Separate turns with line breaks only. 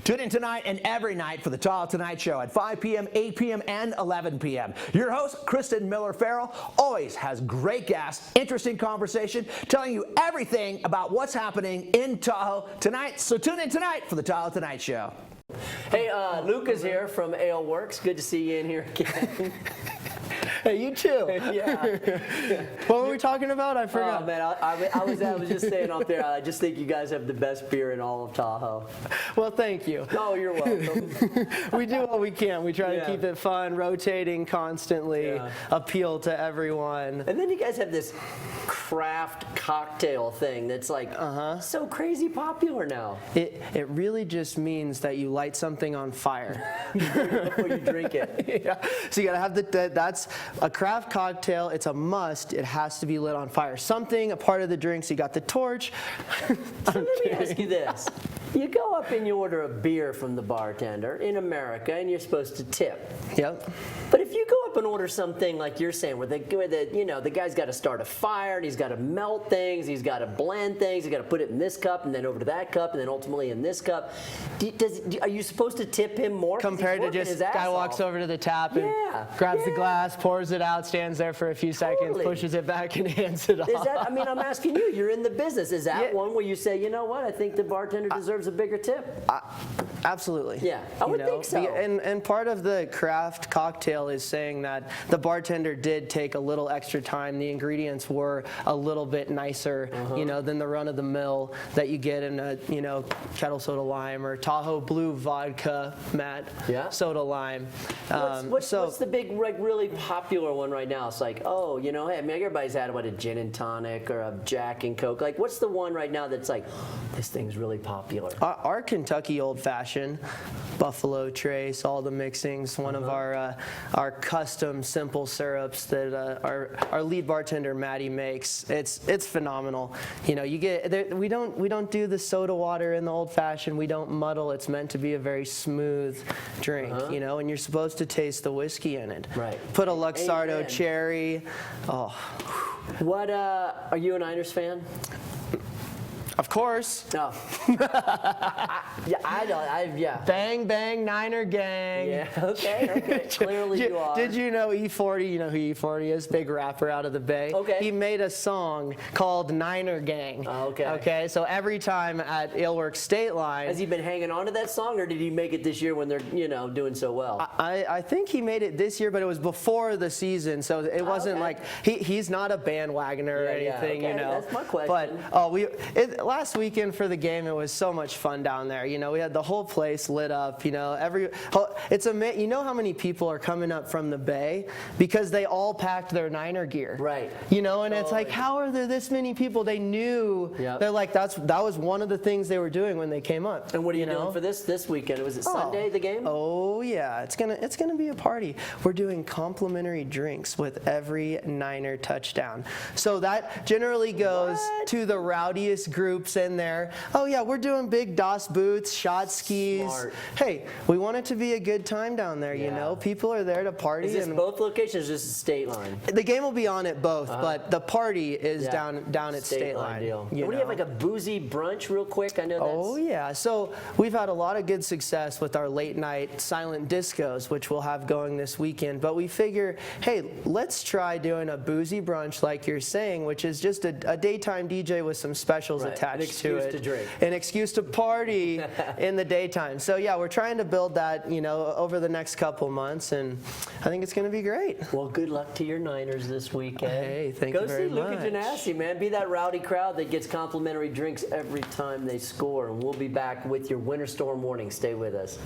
Tune in tonight and every night for the Tahoe Tonight Show at 5 p.m., 8 p.m., and 11 p.m. Your host, Kristen Miller-Farrell, always has great guests, interesting conversation, telling you everything about what's happening in Tahoe tonight. So tune in tonight for the Tahoe Tonight Show.
Hey, Luca's here from Ltaleworx. Good to see you in here again.
Hey, you too.
Yeah.
What were we talking about? I forgot.
Oh, man, I was just saying up there, I just think you guys have the best beer in all of Tahoe.
Well, thank you.
Oh, you're welcome.
We do what we can. We try to keep it fun, rotating constantly, appeal to everyone.
And then you guys have this craft cocktail thing that's like so crazy popular now.
It really just means that you light something on fire
before you drink it.
Yeah. So you gotta have that's a craft cocktail. It's a must. It has to be lit on fire. Something, a part of the drink. So you got the torch.
So let me ask you this. You go up and you order a beer from the bartender in America, and you're supposed to tip.
Yep.
But if you go up and order something like you're saying, where the guy's got to start a fire, and he's got to melt things, he's got to blend things, he's got to put it in this cup, and then over to that cup, and then ultimately in this cup, are you supposed to tip him more?
Compared to just guy walks over to the tap and grabs the glass, pours it out, stands there for a few seconds, pushes it back, and hands it off.
Is that? I mean, I'm asking you. You're in the business. Is that one where you say, you know what? I think the bartender deserves a bigger tip.
Absolutely.
Yeah, I would think so.
And part of the craft cocktail is saying that the bartender did take a little extra time. The ingredients were a little bit nicer, than the run-of-the-mill that you get in a, kettle soda lime or Tahoe Blue vodka matte soda lime.
What's the big, really popular one right now? It's like, hey, I mean, everybody's had a gin and tonic or a Jack and Coke. Like, what's the one right now that's like, this thing's really popular?
Our Kentucky Old Fashioned, Buffalo Trace, all the mixings. One of our custom simple syrups that our lead bartender Maddie makes. It's phenomenal. You get we don't do the soda water in the Old Fashioned. We don't muddle. It's meant to be a very smooth drink. And you're supposed to taste the whiskey in it.
Right.
Put a Luxardo cherry. Oh.
What are you a Niners fan?
Of course.
No. Yeah.
Bang, bang, Niner gang.
Yeah, okay. Clearly you are.
Did you know E40, you know who E40 is? Big rapper out of the Bay.
Okay.
He made a song called Niner Gang.
Okay.
Okay, so every time at Ltaleworx State Line.
Has he been hanging on to that song, or did he make it this year when they're, doing so well?
I think he made it this year, but it was before the season, so it wasn't like, he's not a bandwagoner or anything,
That's my question.
But, last weekend for the game, it was so much fun down there. We had the whole place lit up. It's amazing. You know how many people are coming up from the Bay because they all packed their Niner gear.
Right.
And it's like, how are there this many people? They knew. Yep. They're like, that was one of the things they were doing when they came up.
And what are you doing for this weekend? Was it Sunday, the game?
Oh yeah, it's gonna be a party. We're doing complimentary drinks with every Niner touchdown. So that generally goes to the rowdiest groups in there. Oh yeah, we're doing big DOS booths, shot skis.
Smart.
Hey, we want it to be a good time down there. People are there to party.
Is this both locations, or just the State Line?
The game will be on at both, but the party is down at State Line.
Deal. What do you have, like a boozy brunch, real quick? I know that's.
Oh yeah, so we've had a lot of good success with our late night silent discos, which we'll have going this weekend. But we figure, hey, let's try doing a boozy brunch, like you're saying, which is just a daytime DJ with some specials attached to it.
To drink.
An excuse to party in the daytime. So yeah, we're trying to build that, over the next couple months, and I think it's going to be great.
Well, good luck to your Niners this weekend.
Hey, thank you very much.
Go see Luca Janassi, man. Be that rowdy crowd that gets complimentary drinks every time they score. And we'll be back with your Winter Storm warning. Stay with us.